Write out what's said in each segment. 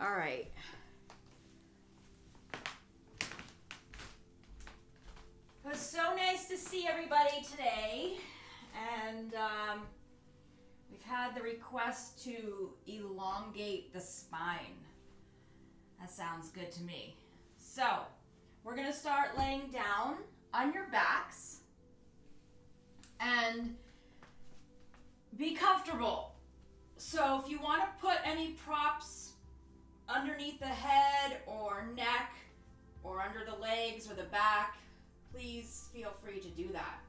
All right. It was so nice to see everybody today, and we've had the request to elongate the spine. That sounds good to me. So we're going to start laying down on your backs and be comfortable. So if you want to put any props underneath the head or neck or under the legs or the back, please feel free to do that.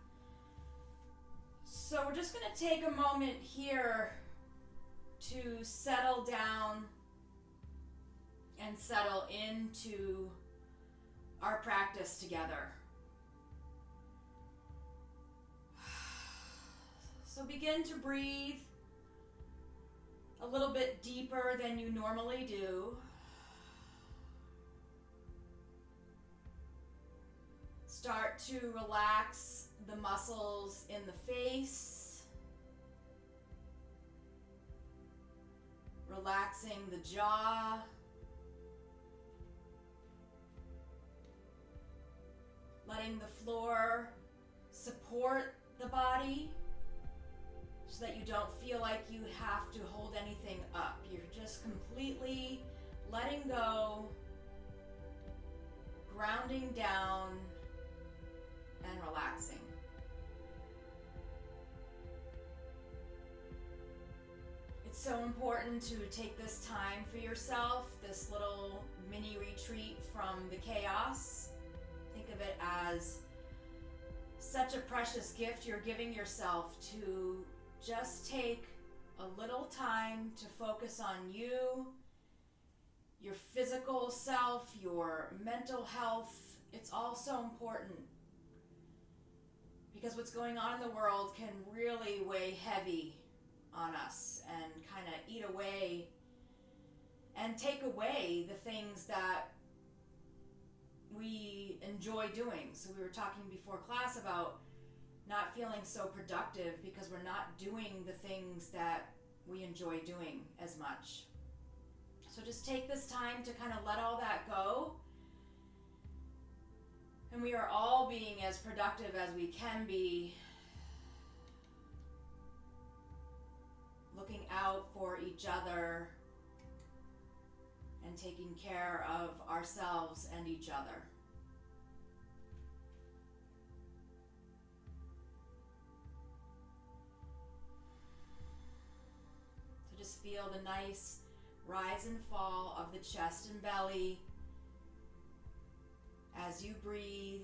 So we're just going to take a moment here to settle down and settle into our practice together. So begin to breathe a little bit deeper than you normally do. Start to relax the muscles in the face, relaxing the jaw, letting the floor support the body so that you don't feel like you have to hold anything up. You're just completely letting go, grounding down, and relaxing. It's so important to take this time for yourself, this little mini retreat from the chaos. Think of it as such a precious gift you're giving yourself to just take a little time to focus on you, your physical self, your mental health. It's all so important because what's going on in the world can really weigh heavy on us and kind of eat away and take away the things that we enjoy doing. So we were talking before class about not feeling so productive because we're not doing the things that we enjoy doing as much. So just take this time to kind of let all that go. And we are all being as productive as we can be, looking out for each other and taking care of ourselves and each other. So just feel the nice rise and fall of the chest and belly as you breathe.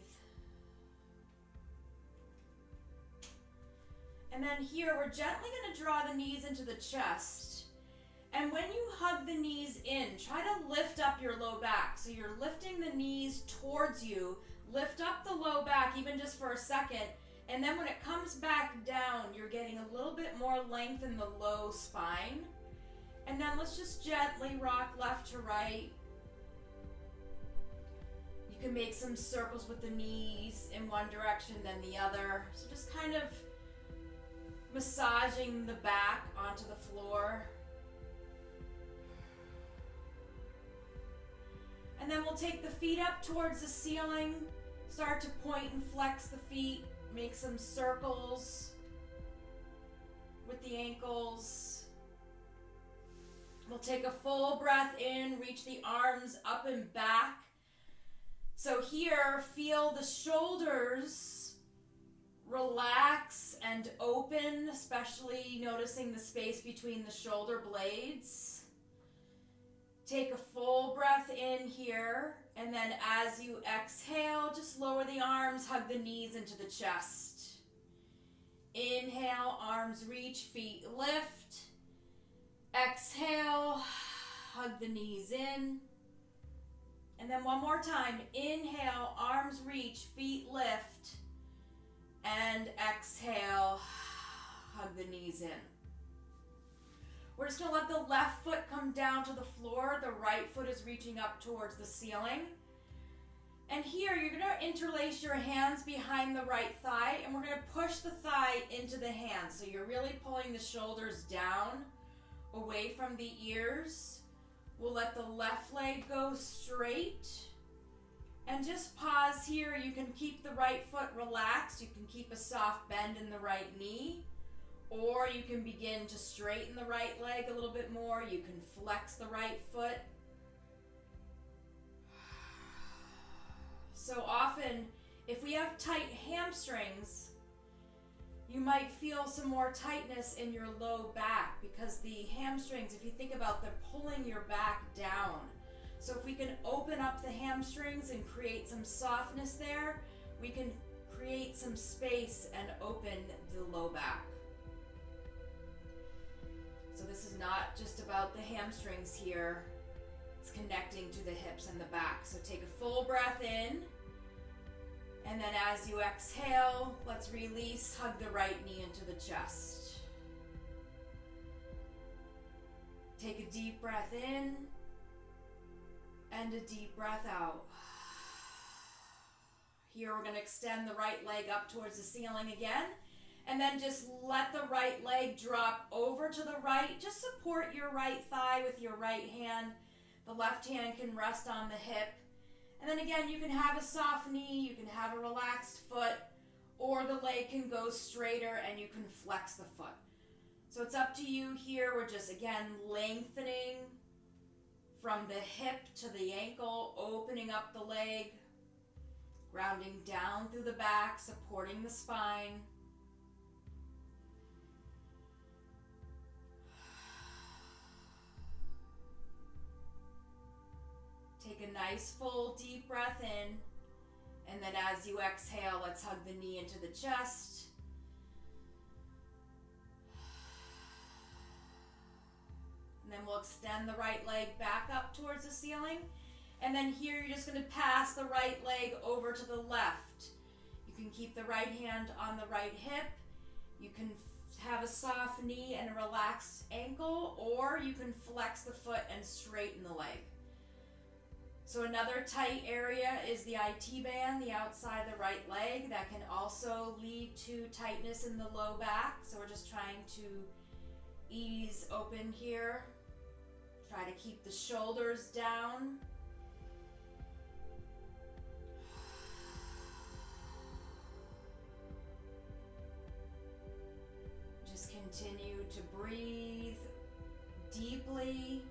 And then here, we're gently going to draw the knees into the chest. And when you hug the knees in, try to lift up your low back. So you're lifting the knees towards you. Lift up the low back even just for a second. And then when it comes back down, you're getting a little bit more length in the low spine. And then let's just gently rock left to right. You can make some circles with the knees in one direction then the other. So just kind of massaging the back onto the floor. And then we'll take the feet up towards the ceiling. Start to point and flex the feet. Make some circles with the ankles. We'll take a full breath in, reach the arms up and back. So here, feel the shoulders relax and open, especially noticing the space between the shoulder blades. Take a full breath in here, and then as you exhale, just lower the arms, hug the knees into the chest. Inhale, arms reach, feet lift. Exhale, hug the knees in. And then one more time, inhale, arms reach, feet lift. And exhale, hug the knees in. We're just going to let the left foot come down to the floor. The right foot is reaching up towards the ceiling. And here, you're going to interlace your hands behind the right thigh, and we're going to push the thigh into the hands. So you're really pulling the shoulders down, away from the ears, We'll let the left leg go straight. And just pause here. You can keep the right foot relaxed. You can keep a soft bend in the right knee. Or you can begin to straighten the right leg a little bit more. You can flex the right foot. So often, if we have tight hamstrings, you might feel some more tightness in your low back because the hamstrings, if you think about, they're pulling your back down. So if we can open up the hamstrings and create some softness there, we can create some space and open the low back. So this is not just about the hamstrings here. It's connecting to the hips and the back. So take a full breath in. And then as you exhale, let's release, hug the right knee into the chest. Take a deep breath in and a deep breath out. Here we're going to extend the right leg up towards the ceiling again. And then just let the right leg drop over to the right. Just support your right thigh with your right hand. The left hand can rest on the hip. And then again, you can have a soft knee, you can have a relaxed foot, or the leg can go straighter and you can flex the foot. So it's up to you here. We're just, again, lengthening from the hip to the ankle, opening up the leg, grounding down through the back, supporting the spine. Take a nice full deep breath in, and then as you exhale, let's hug the knee into the chest. And then we'll extend the right leg back up towards the ceiling. And then here you're just going to pass the right leg over to the left. You can keep the right hand on the right hip. You can have a soft knee and a relaxed ankle, or you can flex the foot and straighten the leg. So another tight area is the IT band, the outside of the right leg. That can also lead to tightness in the low back. So we're just trying to ease open here. Try to keep the shoulders down. Just continue to breathe deeply.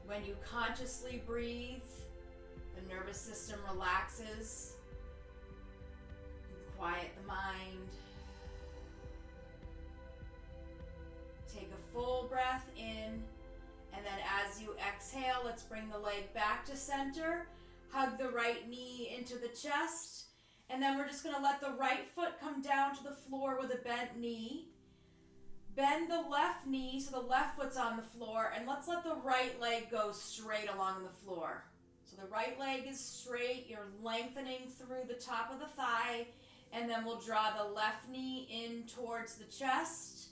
When you consciously breathe, the nervous system relaxes. You quiet the mind. Take a full breath in, and then as you exhale, let's bring the leg back to center. Hug the right knee into the chest, and then we're just going to let the right foot come down to the floor with a bent knee. Bend the left knee so the left foot's on the floor, and let's let the right leg go straight along the floor. So the right leg is straight, you're lengthening through the top of the thigh, and then we'll draw the left knee in towards the chest.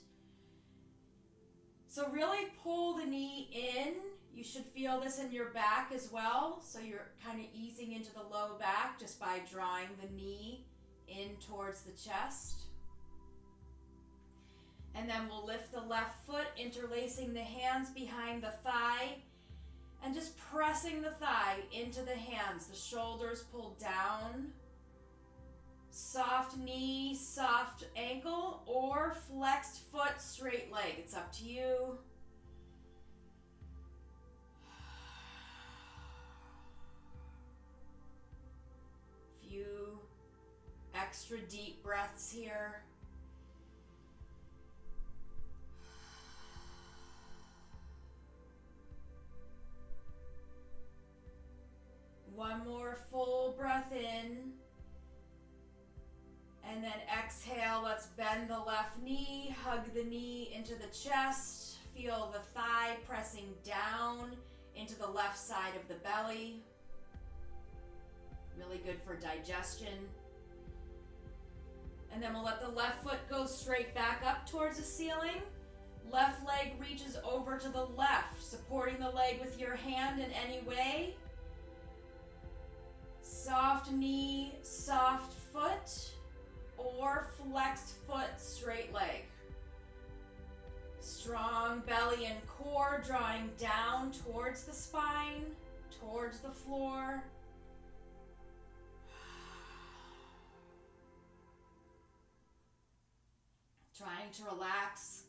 So really pull the knee in. You should feel this in your back as well. So you're kind of easing into the low back just by drawing the knee in towards the chest. And then we'll lift the left foot, interlacing the hands behind the thigh, and just pressing the thigh into the hands. The shoulders pull down. Soft knee, soft ankle, or flexed foot, straight leg. It's up to you. Few extra deep breaths here. One more full breath in. And then exhale, let's bend the left knee, hug the knee into the chest. Feel the thigh pressing down into the left side of the belly. Really good for digestion. And then we'll let the left foot go straight back up towards the ceiling. Left leg reaches over to the left, supporting the leg with your hand in any way. Soft knee, soft foot, or flexed foot, straight leg. Strong belly and core drawing down towards the spine, towards the floor. Trying to relax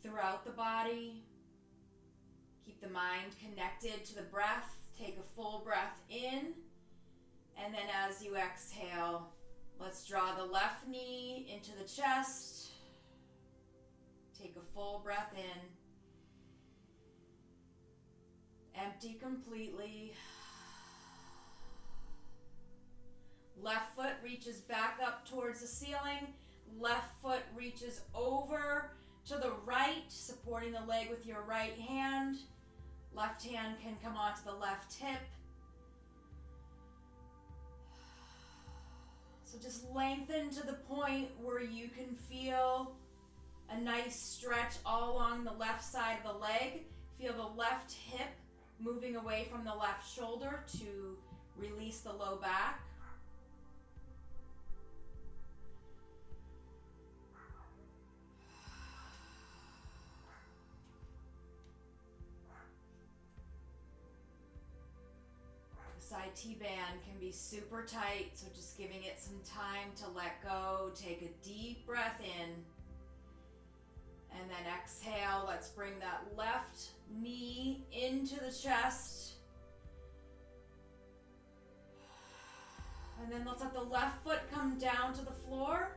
throughout the body. Keep the mind connected to the breath. Take a full breath in. And then as you exhale, let's draw the left knee into the chest. Take a full breath in. Empty completely. Left foot reaches back up towards the ceiling. Left foot reaches over to the right, supporting the leg with your right hand. Left hand can come onto the left hip. So just lengthen to the point where you can feel a nice stretch all along the left side of the leg. Feel the left hip moving away from the left shoulder to release the low back. Side T-band can be super tight, so just giving it some time to let go. Take a deep breath in. And then exhale. Let's bring that left knee into the chest. And then let's let the left foot come down to the floor.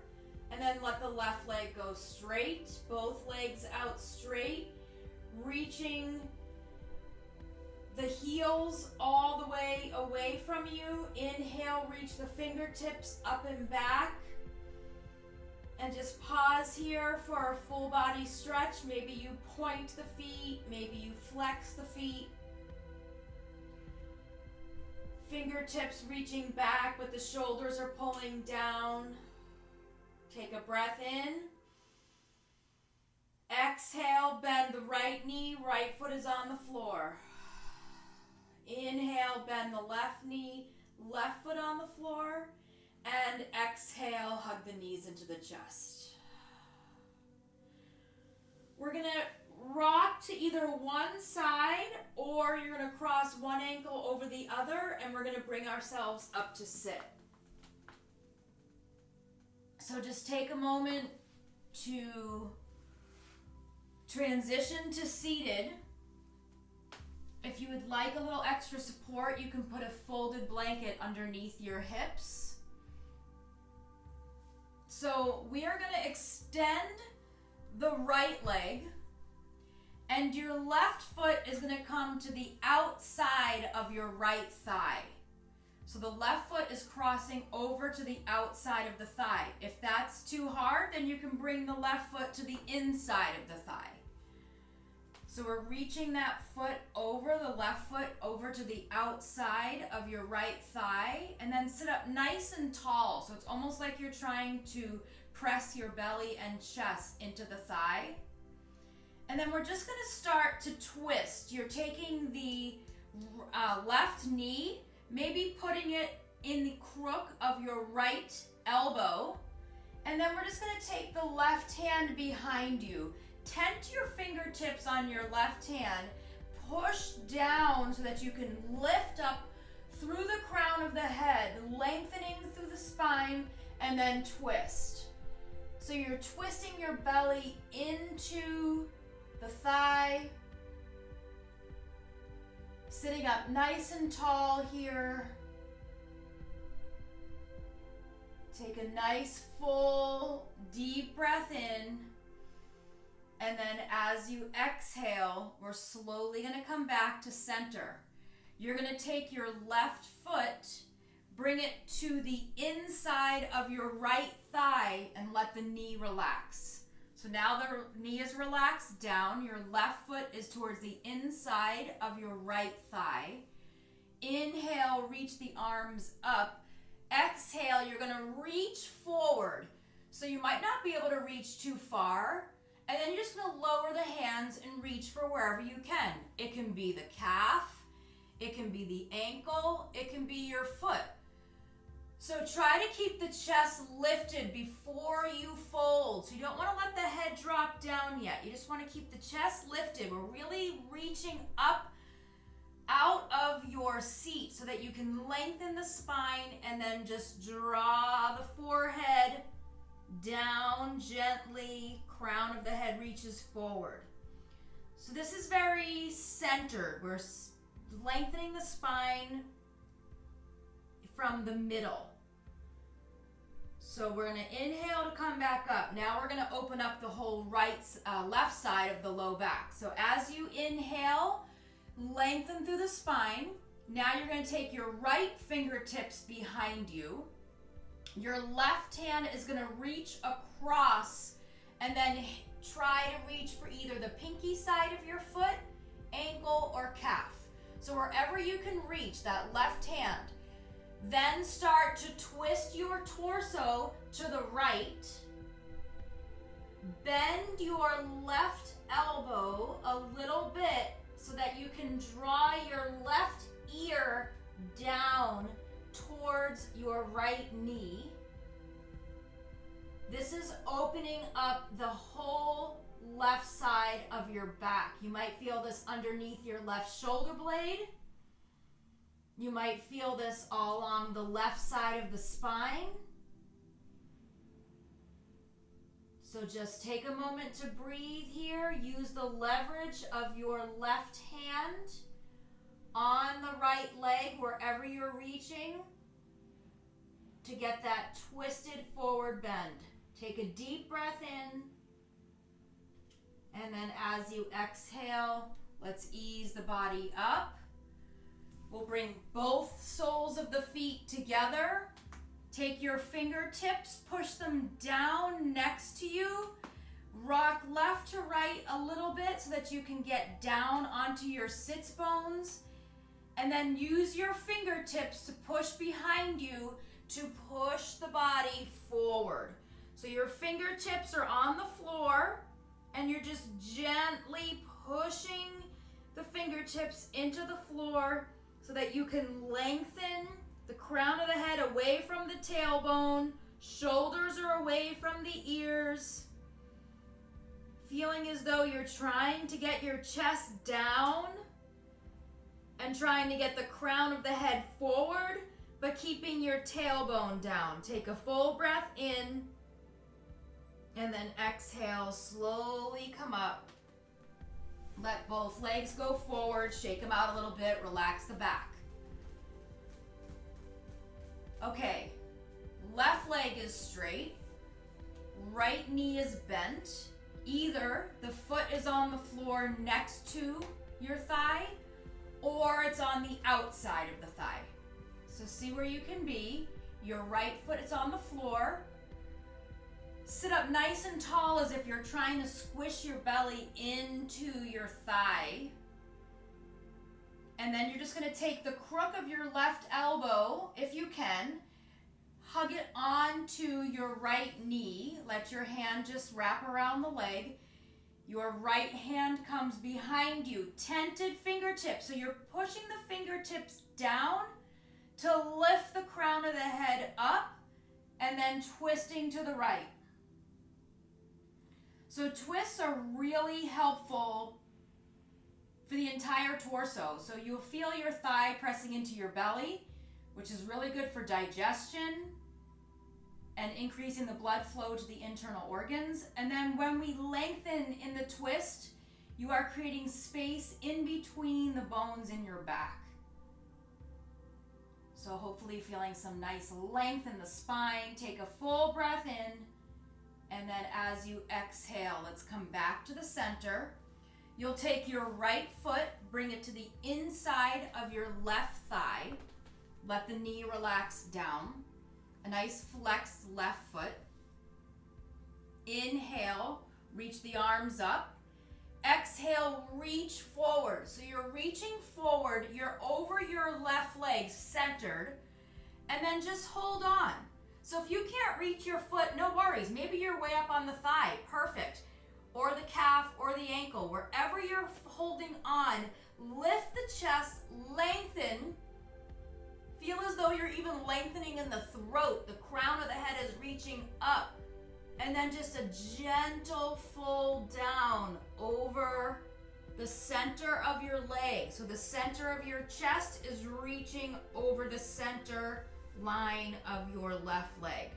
And then let the left leg go straight. Both legs out straight. Reaching the heels all the way away from you. Inhale, reach the fingertips up and back. And just pause here for a full body stretch. Maybe you point the feet, maybe you flex the feet. Fingertips reaching back, but the shoulders are pulling down. Take a breath in. Exhale, bend the right knee, right foot is on the floor. Inhale, bend the left knee, left foot on the floor. And exhale, hug the knees into the chest. We're gonna rock to either one side or you're gonna cross one ankle over the other and we're gonna bring ourselves up to sit. So just take a moment to transition to seated. If you would like a little extra support, you can put a folded blanket underneath your hips. So we are going to extend the right leg and your left foot is going to come to the outside of your right thigh. So the left foot is crossing over to the outside of the thigh. If that's too hard, then you can bring the left foot to the inside of the thigh. So we're reaching that foot over, the left foot over to the outside of your right thigh, and then sit up nice and tall. So it's almost like you're trying to press your belly and chest into the thigh. And then we're just gonna start to twist. You're taking the left knee, maybe putting it in the crook of your right elbow, and then we're just gonna take the left hand behind you. Tent your fingertips on your left hand, push down so that you can lift up through the crown of the head, lengthening through the spine, and then twist. So you're twisting your belly into the thigh, sitting up nice and tall here. Take a nice full deep breath in. And then as you exhale, we're slowly gonna come back to center. You're gonna take your left foot, bring it to the inside of your right thigh and let the knee relax. So now the knee is relaxed down, your left foot is towards the inside of your right thigh. Inhale, reach the arms up. Exhale, you're gonna reach forward. So you might not be able to reach too far. And then you're just gonna lower the hands and reach for wherever you can. It can be the calf, it can be the ankle, it can be your foot. So try to keep the chest lifted before you fold. So you don't want to let the head drop down yet. You just want to keep the chest lifted. We're really reaching up out of your seat so that you can lengthen the spine and then just draw the forehead down gently. Crown of the head reaches forward. So this is very centered. We're lengthening the spine from the middle. So we're going to inhale to come back up. Now we're going to open up the whole left side of the low back. So as you inhale, lengthen through the spine. Now you're going to take your right fingertips behind you. Your left hand is going to reach across and then try to reach for either the pinky side of your foot, ankle, or calf. So wherever you can reach that left hand. Then start to twist your torso to the right. Bend your left elbow a little bit so that you can draw your left ear down towards your right knee. This is opening up the whole left side of your back. You might feel this underneath your left shoulder blade. You might feel this all along the left side of the spine. So just take a moment to breathe here. Use the leverage of your left hand on the right leg wherever you're reaching to get that twisted forward bend. Take a deep breath in. And then as you exhale, let's ease the body up. We'll bring both soles of the feet together. Take your fingertips, push them down next to you. Rock left to right a little bit so that you can get down onto your sits bones. And then use your fingertips to push behind you to push the body forward. So your fingertips are on the floor and you're just gently pushing the fingertips into the floor so that you can lengthen the crown of the head away from the tailbone. Shoulders are away from the ears. Feeling as though you're trying to get your chest down and trying to get the crown of the head forward, but keeping your tailbone down. Take a full breath in and then exhale, slowly come up. Let both legs go forward, shake them out a little bit, relax the back. Okay, left leg is straight, right knee is bent. Either the foot is on the floor next to your thigh or it's on the outside of the thigh. So see where you can be. Your right foot is on the floor. Sit up nice and tall as if you're trying to squish your belly into your thigh. And then you're just going to take the crook of your left elbow, if you can, hug it onto your right knee. Let your hand just wrap around the leg. Your right hand comes behind you, tented fingertips. So you're pushing the fingertips down to lift the crown of the head up and then twisting to the right. So twists are really helpful for the entire torso. So you'll feel your thigh pressing into your belly, which is really good for digestion and increasing the blood flow to the internal organs. And then when we lengthen in the twist, you are creating space in between the bones in your back. So hopefully feeling some nice length in the spine. Take a full breath in. And then as you exhale, let's come back to the center. You'll take your right foot, bring it to the inside of your left thigh. Let the knee relax down. A nice flexed left foot. Inhale, reach the arms up. Exhale, reach forward. So you're reaching forward, you're over your left leg, centered, and then just hold on. So if you can't reach your foot, no worries. Maybe you're way up on the thigh, perfect. Or the calf or the ankle, wherever you're holding on, lift the chest, lengthen. Feel as though you're even lengthening in the throat. The crown of the head is reaching up. And then just a gentle fold down over the center of your leg. So the center of your chest is reaching over the center line of your left leg.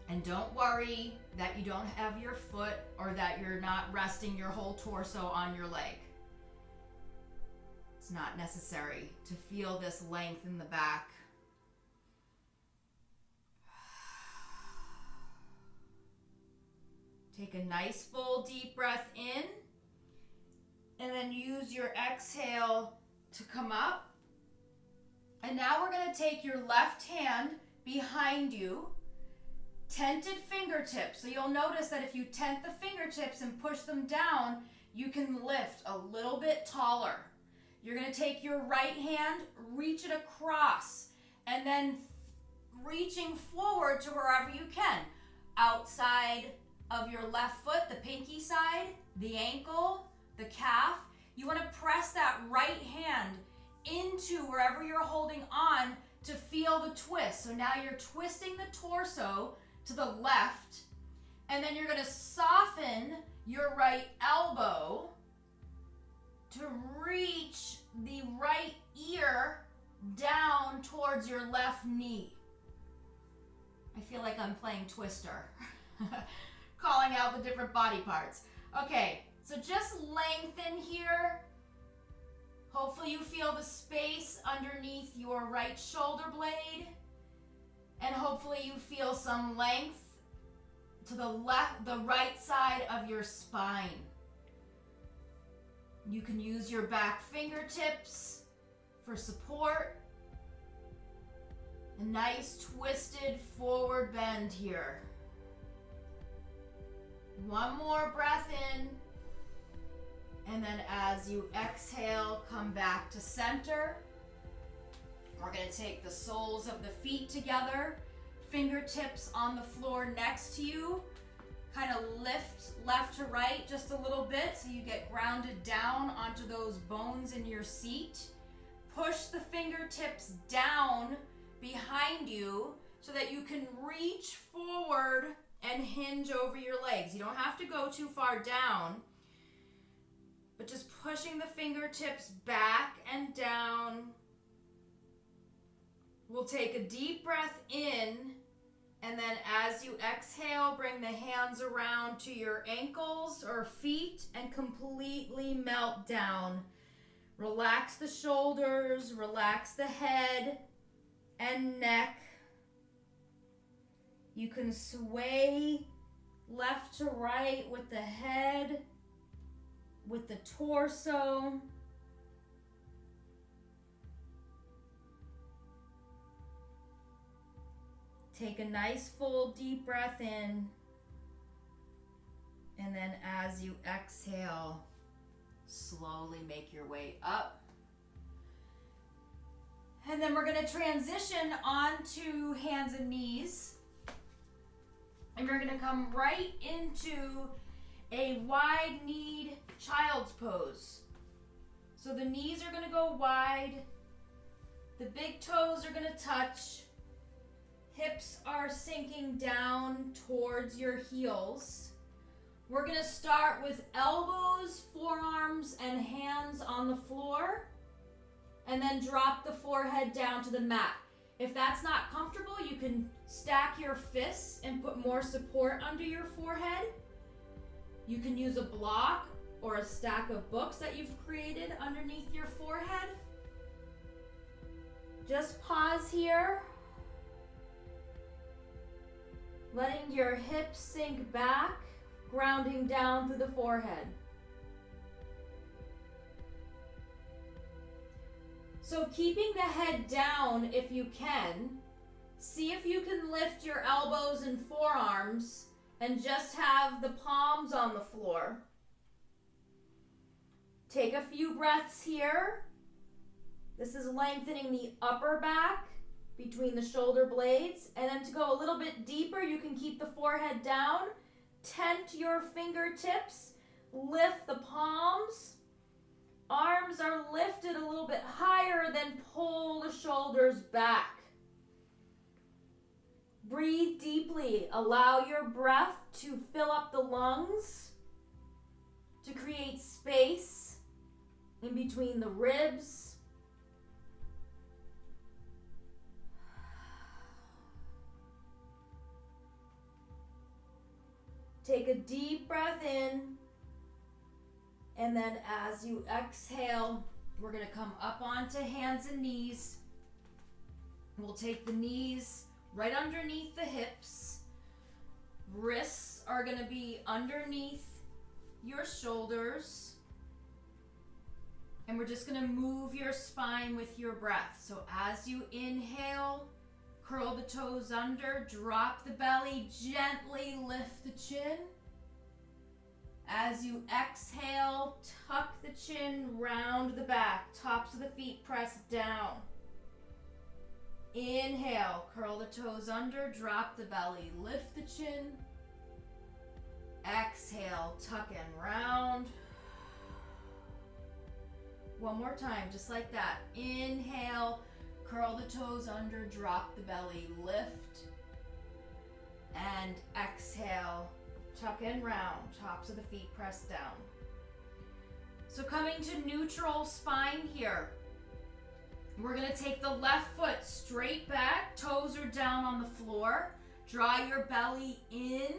And don't worry that you don't have your foot or that you're not resting your whole torso on your leg. It's not necessary to feel this length in the back. Take a nice full deep breath in, and then use your exhale to come up. And now we're going to take your left hand behind you, tented fingertips. So you'll notice that if you tent the fingertips and push them down, you can lift a little bit taller. You're going to take your right hand, reach it across, and then reaching forward to wherever you can. Outside of your left foot, the pinky side, the ankle, the calf. You want to press that right hand into wherever you're holding on to feel the twist. So now you're twisting the torso to the left, and then you're going to soften your right elbow to reach the right ear down towards your left knee. I feel like I'm playing Twister. Calling out the different body parts. Okay, so just lengthen here. Hopefully you feel the space underneath your right shoulder blade. And hopefully you feel some length to the right side of your spine. You can use your back fingertips for support. A nice twisted forward bend here. One more breath in, and then as you exhale, come back to center. We're going to take the soles of the feet together, fingertips on the floor next to you. Kind of lift left to right just a little bit so you get grounded down onto those bones in your seat. Push the fingertips down behind you so that you can reach forward and hinge over your legs. You don't have to go too far down, but just pushing the fingertips back and down. We'll take a deep breath in, and then as you exhale, bring the hands around to your ankles or feet and completely melt down. Relax the shoulders, relax the head and neck. You can sway left to right with the head, with the torso. Take a nice full deep breath in, and then as you exhale, slowly make your way up. And then we're going to transition onto hands and knees. And we're going to come right into a wide-kneed child's pose. So the knees are going to go wide. The big toes are going to touch. Hips are sinking down towards your heels. We're going to start with elbows, forearms, and hands on the floor. And then drop the forehead down to the mat. If that's not comfortable, you can stack your fists and put more support under your forehead. You can use a block or a stack of books that you've created underneath your forehead. Just pause here. Letting your hips sink back, grounding down through the forehead. So keeping the head down if you can. See if you can lift your elbows and forearms and just have the palms on the floor. Take a few breaths here. This is lengthening the upper back between the shoulder blades. And then to go a little bit deeper, you can keep the forehead down. Tent your fingertips. Lift the palms. Arms are lifted a little bit higher, then pull the shoulders back. Breathe deeply. Allow your breath to fill up the lungs, to create space in between the ribs. Take a deep breath in, and then as you exhale, we're going to come up onto hands and knees. We'll take the knees right underneath the hips. Wrists are going to be underneath your shoulders. And we're just going to move your spine with your breath. So as you inhale, curl the toes under, drop the belly, gently lift the chin. As you exhale, tuck the chin, round the back, tops of the feet press down. Inhale, curl the toes under, drop the belly, lift the chin. Exhale, tuck and round. One more time, just like that. Inhale, curl the toes under, drop the belly, lift. And exhale, tuck and round, tops of the feet press down. So coming to neutral spine here. We're going to take the left foot straight back, toes are down on the floor. Draw your belly in,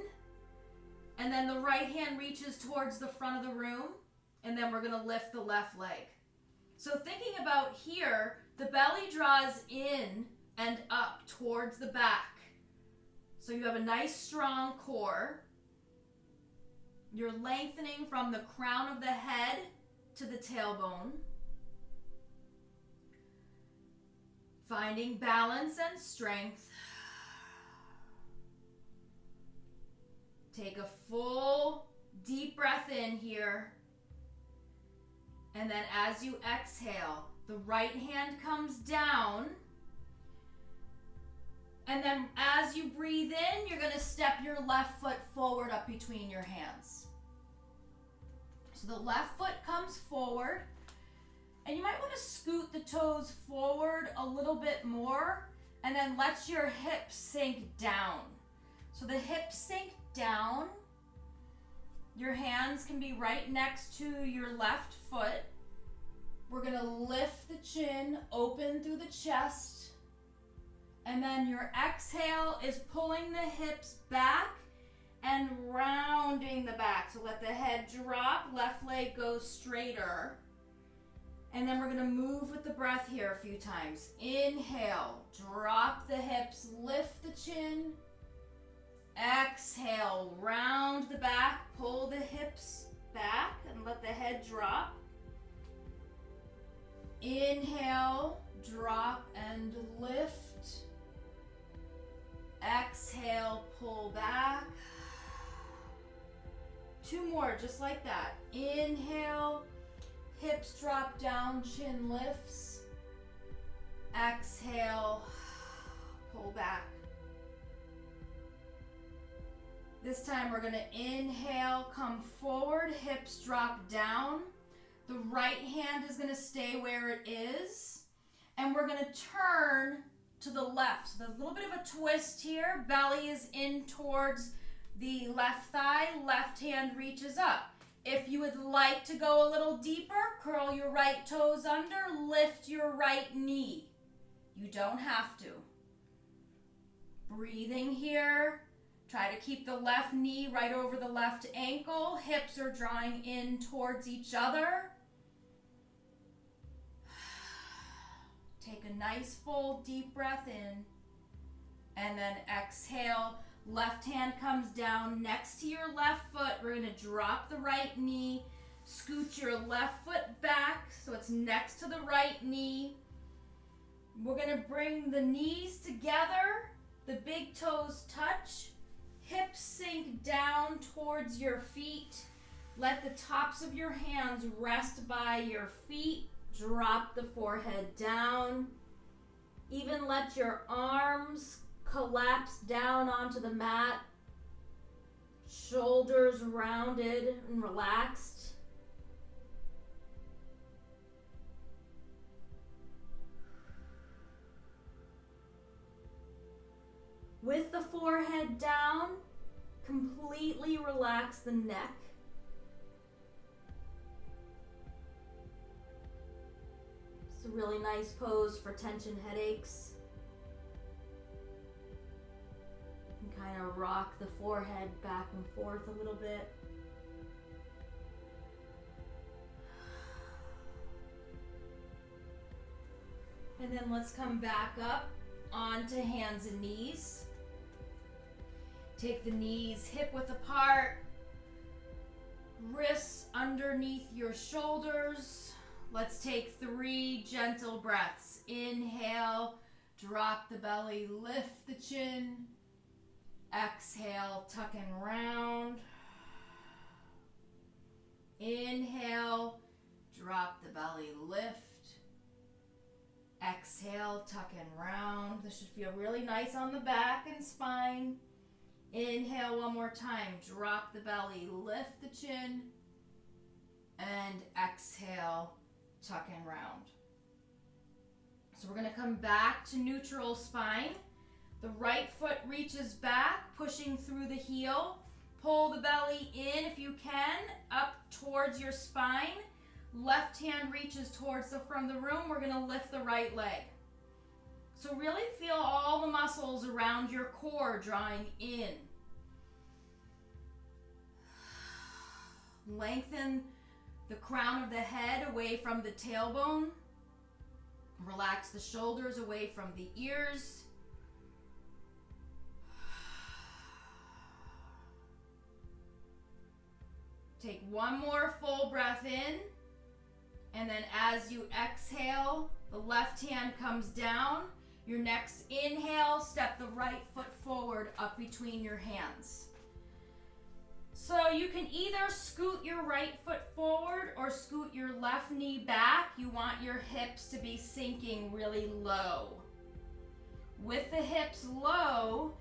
and then the right hand reaches towards the front of the room, and then we're going to lift the left leg. So thinking about here, the belly draws in and up towards the back. So you have a nice strong core. You're lengthening from the crown of the head to the tailbone. Finding balance and strength. Take a full deep breath in here. And then as you exhale, the right hand comes down. And then as you breathe in, you're going to step your left foot forward up between your hands. So the left foot comes forward. And you might want to scoot the toes forward a little bit more. And then let your hips sink down. So the hips sink down. Your hands can be right next to your left foot. We're going to lift the chin, open through the chest. And then your exhale is pulling the hips back and rounding the back. So let the head drop, left leg goes straighter. And then we're going to move with the breath here a few times. Inhale, drop the hips, lift the chin. Exhale, round the back, pull the hips back and let the head drop. Inhale, drop and lift. Exhale, pull back. Two more, just like that. Inhale, hips drop down, chin lifts. Exhale, pull back. This time we're going to inhale, come forward, hips drop down. The right hand is going to stay where it is. And we're going to turn to the left. So there's a little bit of a twist here. Belly is in towards the left thigh. Left hand reaches up. If you would like to go a little deeper, curl your right toes under, lift your right knee. You don't have to. Breathing here. Try to keep the left knee right over the left ankle. Hips are drawing in towards each other. Take a nice full deep breath in. And then exhale. Left hand comes down next to your left foot. We're going to drop the right knee. Scoot your left foot back so it's next to the right knee. We're going to bring the knees together. The big toes touch. Hips sink down towards your feet. Let the tops of your hands rest by your feet. Drop the forehead down. Even let your arms collapse down onto the mat. Shoulders rounded and relaxed. With the forehead down, completely relax the neck. It's a really nice pose for tension headaches. You can kind of rock the forehead back and forth a little bit. And then let's come back up onto hands and knees. Take the knees hip width apart, wrists underneath your shoulders. Let's take 3 gentle breaths. Inhale, drop the belly, lift the chin. Exhale, tuck and round. Inhale, drop the belly, lift. Exhale, tuck and round. This should feel really nice on the back and spine. Inhale one more time. Drop the belly, lift the chin. And exhale, tuck and round. So we're going to come back to neutral spine. The right foot reaches back, pushing through the heel. Pull the belly in if you can, up towards your spine. Left hand reaches towards the front of the room. We're going to lift the right leg. So really feel all the muscles around your core drawing in. Lengthen the crown of the head away from the tailbone. Relax the shoulders away from the ears. Take one more full breath in. And then as you exhale, the left hand comes down. Your next inhale, step the right foot forward up between your hands. So you can either scoot your right foot forward or scoot your left knee back. You want your hips to be sinking really low. With the hips low,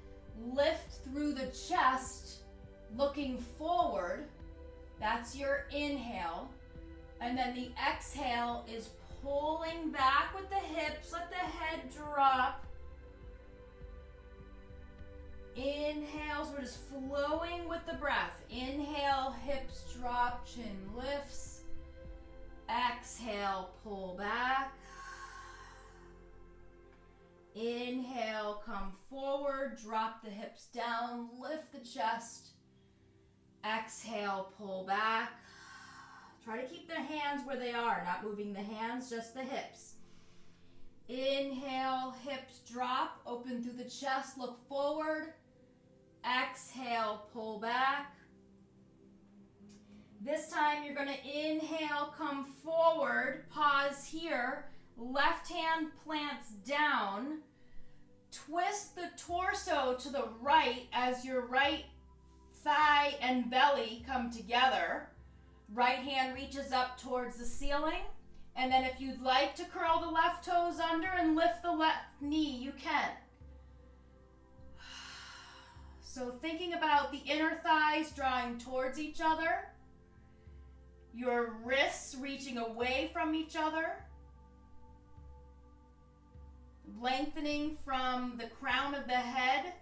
lift through the chest, looking forward. That's your inhale. And then the exhale is pulling back with the hips. Let the head drop. Inhale, so we're just flowing with the breath. Inhale, hips drop, chin lifts. Exhale, pull back. Inhale, come forward, drop the hips down, lift the chest. Exhale, pull back. Try to keep the hands where they are, not moving the hands, just the hips. Inhale, hips drop, open through the chest, look forward. Exhale, pull back. This time you're going to inhale, come forward, pause here. Left hand plants down. Twist the torso to the right as your right thigh and belly come together. Right hand reaches up towards the ceiling. And then if you'd like to curl the left toes under and lift the left knee, you can. So thinking about the inner thighs drawing towards each other. Your wrists reaching away from each other. Lengthening from the crown of the head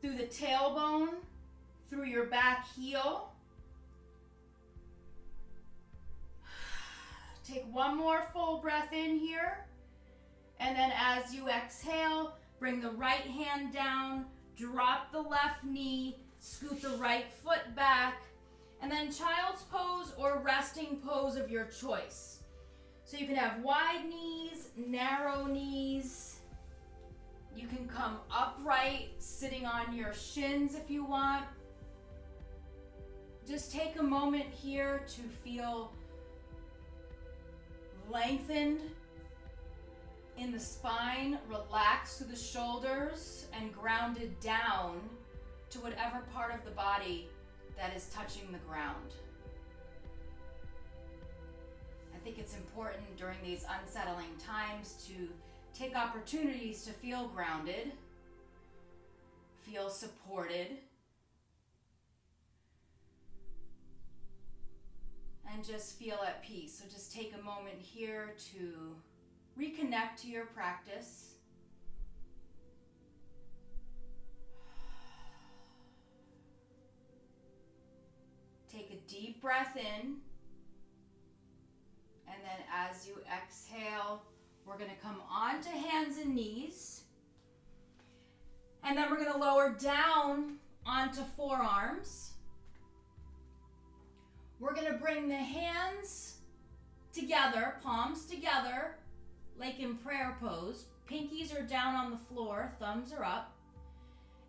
through the tailbone, through your back heel. Take one more full breath in here. And then as you exhale, bring the right hand down, drop the left knee, scoot the right foot back, and then child's pose or resting pose of your choice. So you can have wide knees, narrow knees. You can come upright, sitting on your shins if you want. Just take a moment here to feel lengthened in the spine, relaxed through the shoulders, and grounded down to whatever part of the body that is touching the ground. I think it's important during these unsettling times to take opportunities to feel grounded, feel supported, and just feel at peace. So just take a moment here to reconnect to your practice. breath in. And then as you exhale, we're going to come onto hands and knees. And then we're going to lower down onto forearms. We're going to bring the hands together, palms together, like in prayer pose. Pinkies are down on the floor, thumbs are up.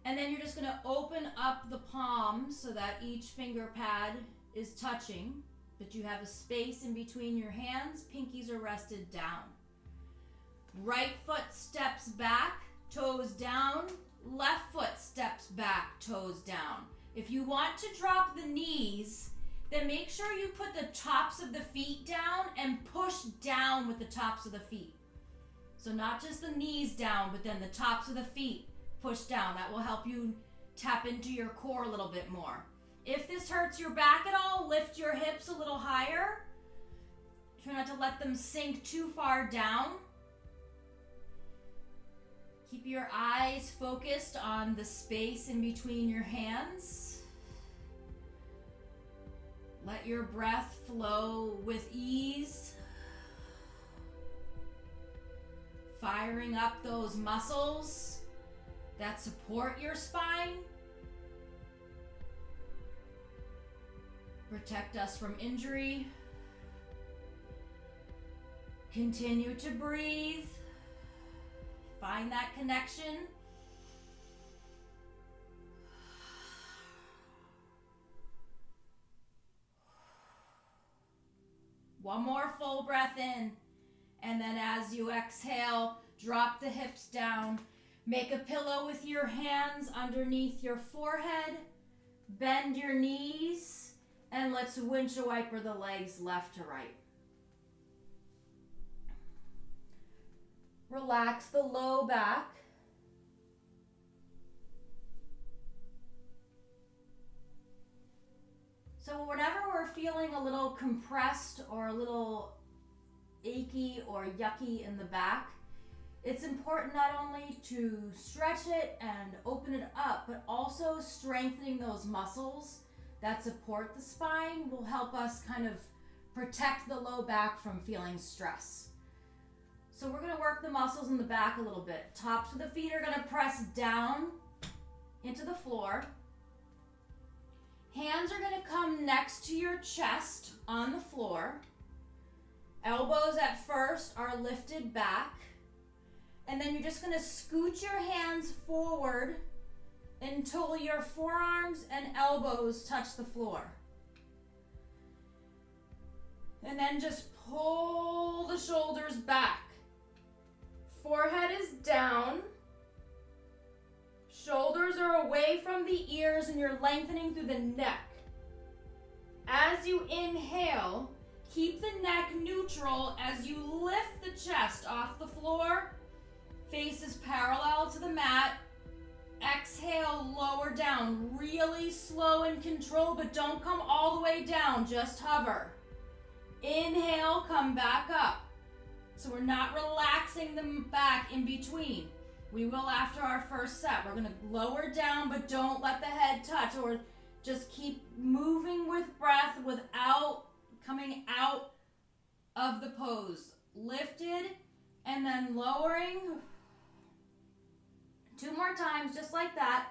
And then you're just going to open up the palms so that each finger pad is touching, but you have a space in between your hands. Pinkies are rested down. Right foot steps back, toes down. Left foot steps back, toes down. If you want to drop the knees, then make sure you put the tops of the feet down and push down with the tops of the feet. So not just the knees down, but then the tops of the feet push down. That will help you tap into your core a little bit more. If this hurts your back at all, lift your hips a little higher. Try not to let them sink too far down. Keep your eyes focused on the space in between your hands. Let your breath flow with ease. Firing up those muscles that support your spine. Protect us from injury. Continue to breathe. Find that connection. One more full breath in. And then as you exhale, drop the hips down. Make a pillow with your hands underneath your forehead. Bend your knees. And let's windshield wiper the legs left to right. Relax the low back. So whenever we're feeling a little compressed or a little achy or yucky in the back, it's important not only to stretch it and open it up, but also strengthening those muscles that support the spine will help us kind of protect the low back from feeling stress. So we're going to work the muscles in the back a little bit. Tops of the feet are going to press down into the floor. Hands are going to come next to your chest on the floor. Elbows at first are lifted back. And then you're just going to scoot your hands forward until your forearms and elbows touch the floor. And then just pull the shoulders back. Forehead is down. Shoulders are away from the ears and you're lengthening through the neck. As you inhale, keep the neck neutral as you lift the chest off the floor. Face is parallel to the mat. Exhale, lower down. Really slow and controlled, but don't come all the way down. Just hover. Inhale, come back up. So we're not relaxing the back in between. We will after our first set. We're going to lower down, but don't let the head touch, or just keep moving with breath without coming out of the pose. Lifted and then lowering. 2 more times, just like that.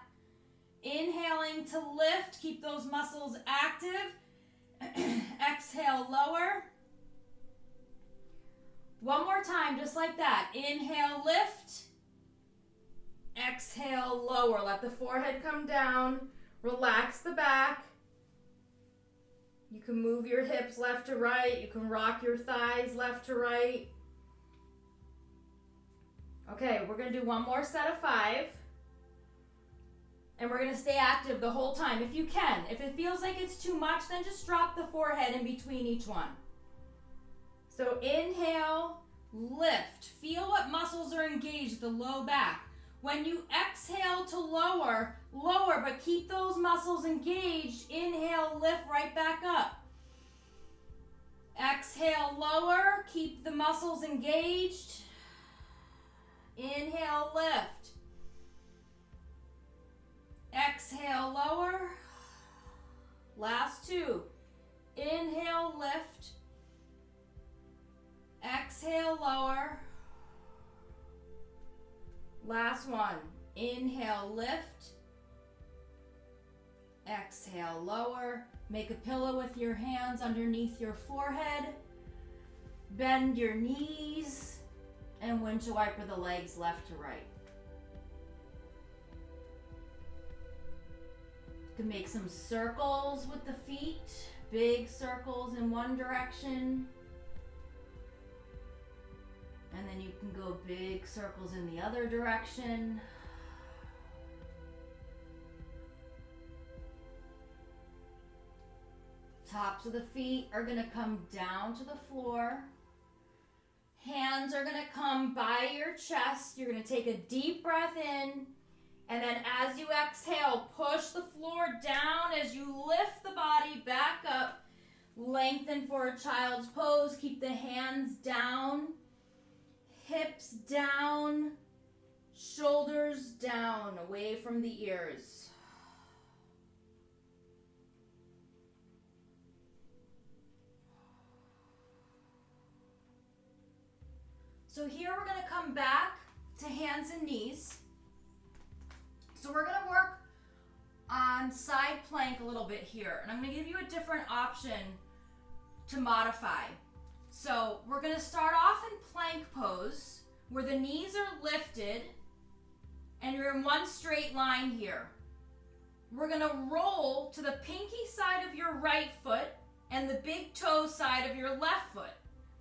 Inhaling to lift, keep those muscles active. Exhale, lower. 1 more time, just like that. Inhale, lift. Exhale, lower. Let the forehead come down. Relax the back. You can move your hips left to right. You can rock your thighs left to right. Okay, we're going to do 1 more set of 5. And we're going to stay active the whole time if you can. If it feels like it's too much, then just drop the forehead in between each one. So inhale, lift. Feel what muscles are engaged, the low back. When you exhale to lower, lower, but keep those muscles engaged. Inhale, lift right back up. Exhale, lower. Keep the muscles engaged. Inhale, lift. Exhale, lower. Last 2. Exhale, lower. Last one. Inhale, lift. Exhale, lower. Make a pillow with your hands underneath your forehead. Bend your knees and windshield wiper the legs left to right. You can make some circles with the feet, big circles in one direction. And then you can go big circles in the other direction. Tops of the feet are going to come down to the floor. Hands are going to come by your chest. You're going to take a deep breath in. And then as you exhale, push the floor down as you lift the body back up. Lengthen for a child's pose. Keep the hands down. Hips down. Shoulders down, away from the ears. So here we're going to come back to hands and knees. So we're going to work on side plank a little bit here. And I'm going to give you a different option to modify. So we're going to start off in plank pose where the knees are lifted and you're in one straight line here. We're going to roll to the pinky side of your right foot and the big toe side of your left foot.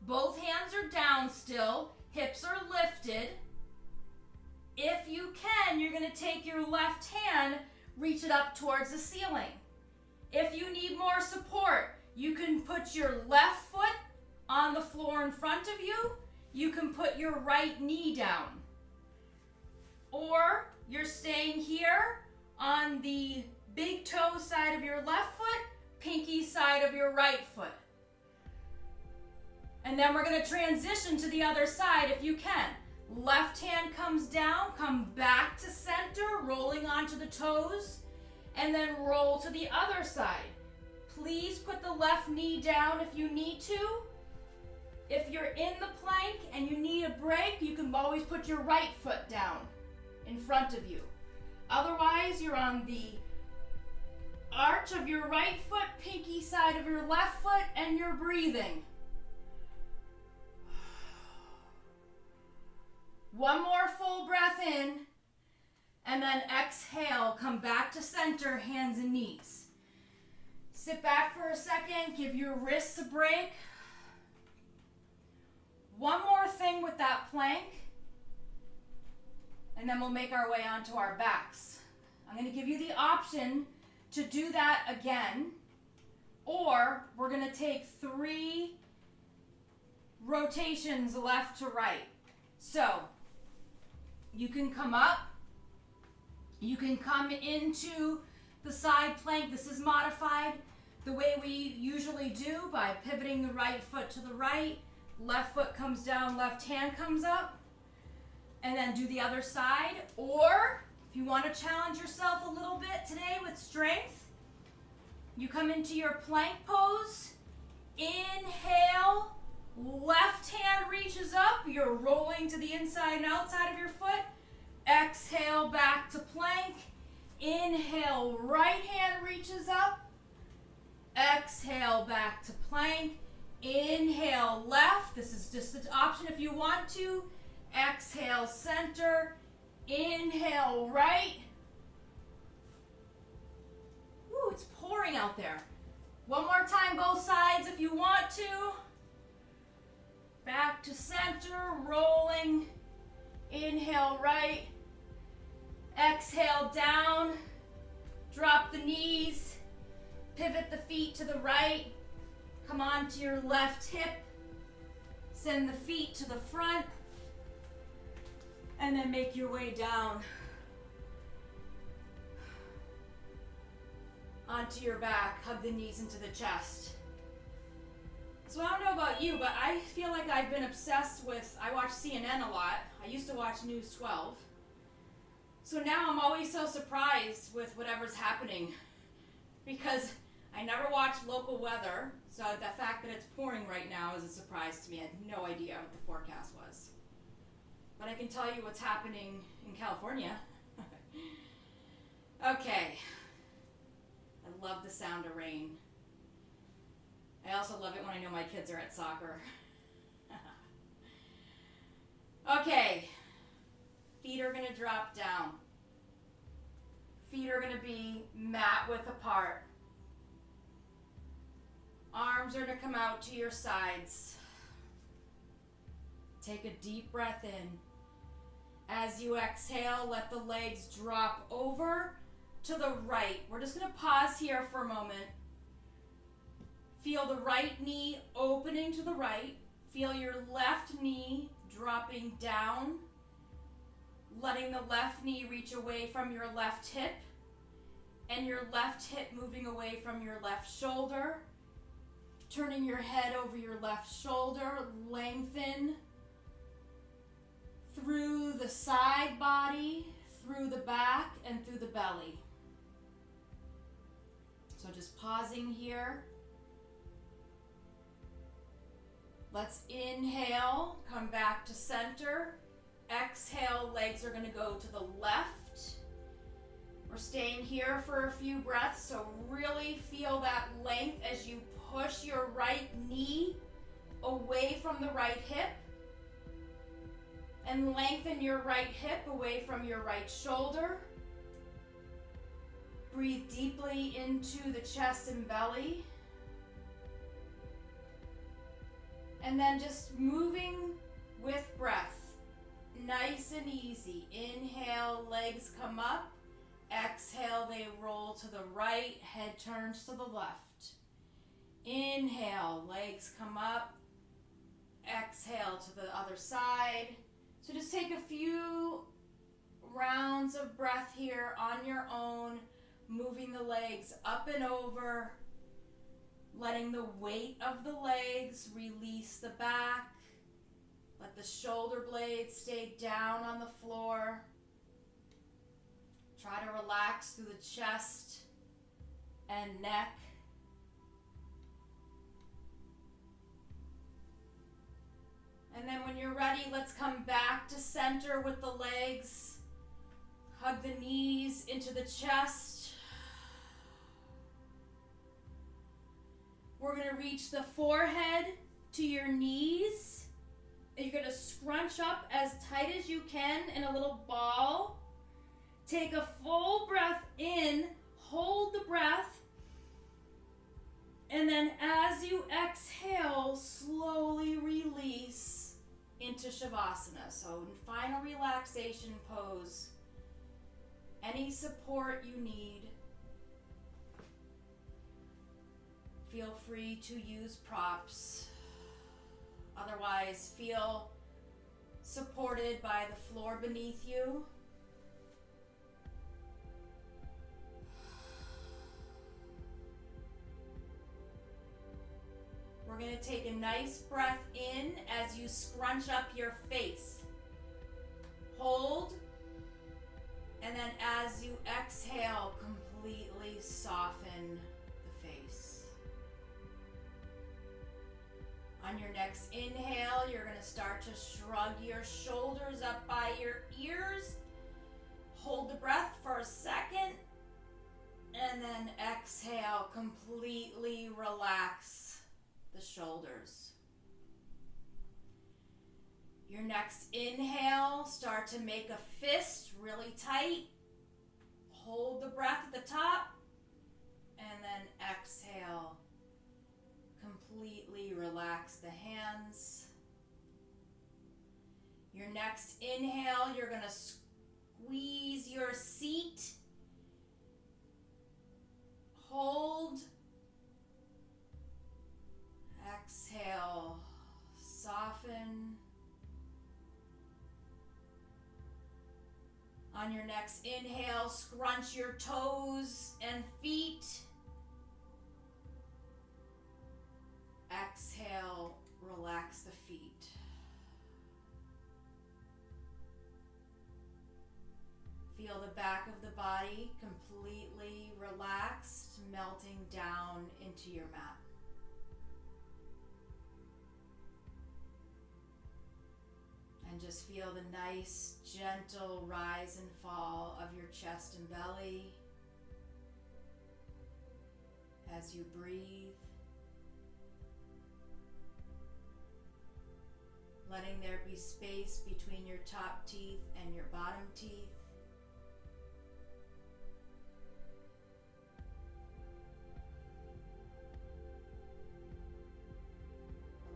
Both hands are down still. Hips are lifted. If you can, you're going to take your left hand, reach it up towards the ceiling. If you need more support, you can put your left foot on the floor in front of you. You can put your right knee down. Or you're staying here on the big toe side of your left foot, pinky side of your right foot. And then we're going to transition to the other side if you can. Left hand comes down, come back to center, rolling onto the toes, and then roll to the other side. Please put the left knee down if you need to. If you're in the plank and you need a break, you can always put your right foot down in front of you. Otherwise, you're on the arch of your right foot, pinky side of your left foot, and you're breathing. One more full breath in, and then exhale, come back to center, hands and knees. Sit back for a second, give your wrists a break. One more thing with that plank, and then we'll make our way onto our backs. I'm going to give you the option to do that again, or we're going to take 3 rotations left to right. So, you can come up, you can come into the side plank. This is modified the way we usually do by pivoting the right foot to the right, left foot comes down, left hand comes up, and then do the other side. Or if you want to challenge yourself a little bit today with strength, you come into your plank pose, inhale, left hand reaches up, you're rolling to the inside and outside of your foot. Exhale, back to plank. Inhale, right hand reaches up. Exhale, back to plank. Inhale, left. This is just an option if you want to. Exhale, center. Inhale, right. Woo, it's pouring out there. One more time, both sides if you want to. Back to center, rolling. Inhale, right. Exhale, down. Drop the knees. Pivot the feet to the right. Come on to your left hip. Send the feet to the front. And then make your way down onto your back. Hug the knees into the chest. So I don't know about you, but I feel like I've been obsessed with, I watch CNN a lot. I used to watch News 12. So now I'm always so surprised with whatever's happening because I never watch local weather. So the fact that it's pouring right now is a surprise to me. I had no idea what the forecast was. But I can tell you what's happening in California. Okay. I love the sound of rain. I also love it when I know my kids are at soccer. Okay. Feet are going to drop down. Feet are going to be mat width apart. Arms are going to come out to your sides. Take a deep breath in. As you exhale, let the legs drop over to the right. We're just going to pause here for a moment. Feel the right knee opening to the right. Feel your left knee dropping down. Letting the left knee reach away from your left hip. And your left hip moving away from your left shoulder. Turning your head over your left shoulder. Lengthen through the side body, through the back, and through the belly. So just pausing here. Let's inhale, come back to center. Exhale, legs are going to go to the left. We're staying here for a few breaths, so really feel that length as you push your right knee away from the right hip. And lengthen your right hip away from your right shoulder. Breathe deeply into the chest and belly. And then just moving with breath. Nice and easy. Inhale, legs come up. Exhale, they roll to the right, head turns to the left. Inhale, legs come up. Exhale to the other side. So just take a few rounds of breath here on your own, moving the legs up and over, letting the weight of the legs release the back. Let the shoulder blades stay down on the floor. Try to relax through the chest and neck. And then when you're ready, let's come back to center with the legs. Hug the knees into the chest. We're going to reach the forehead to your knees. You're going to scrunch up as tight as you can in a little ball. Take a full breath in. Hold the breath. And then as you exhale, slowly release into Shavasana. So in final relaxation pose, any support you need, feel free to use props. Otherwise, feel supported by the floor beneath you. We're going to take a nice breath in as you scrunch up your face. Hold. And then as you exhale, completely soften the face. On your next inhale, you're going to start to shrug your shoulders up by your ears. Hold the breath for a second. And then exhale, completely relax the shoulders. Your next inhale, start to make a fist really tight. Hold the breath at the top. And then exhale. Completely relax the hands. Your next inhale, you're going to squeeze your seat. Hold. Exhale. Soften. On your next inhale, scrunch your toes and feet. Exhale, relax the feet. Feel the back of the body completely relaxed, melting down into your mat. And just feel the nice, gentle rise and fall of your chest and belly as you breathe. Letting there be space between your top teeth and your bottom teeth.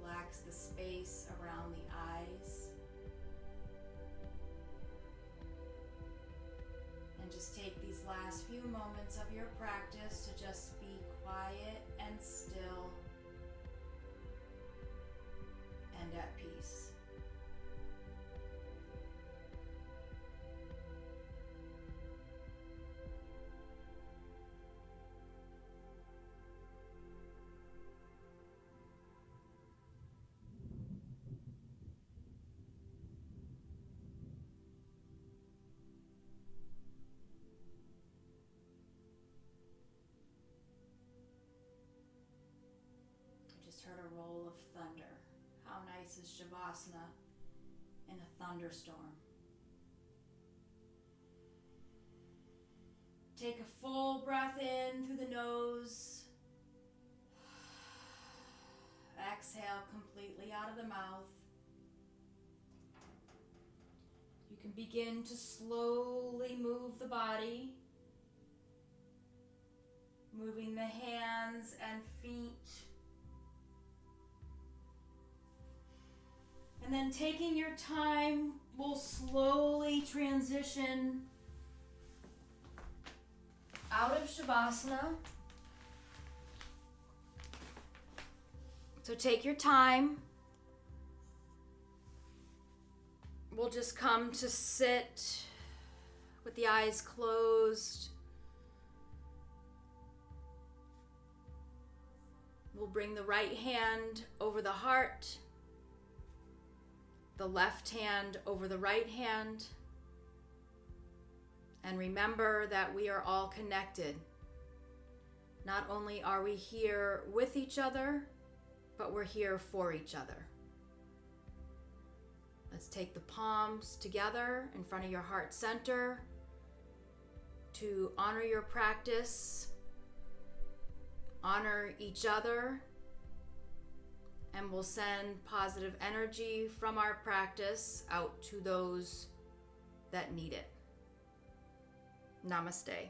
Relax the space around the eyes. And just take these last few moments of your practice to just be quiet and still and at peace. Heard a roll of thunder. How nice is Shavasana in a thunderstorm? Take a full breath in through the nose. Exhale completely out of the mouth. You can begin to slowly move the body, moving the hands and feet. And then taking your time, we'll slowly transition out of Shavasana. So take your time. We'll just come to sit with the eyes closed. We'll bring the right hand over the heart, the left hand over the right hand. And remember that we are all connected. Not only are we here with each other, but we're here for each other. Let's take the palms together in front of your heart center to honor your practice, honor each other, and we'll send positive energy from our practice out to those that need it. Namaste.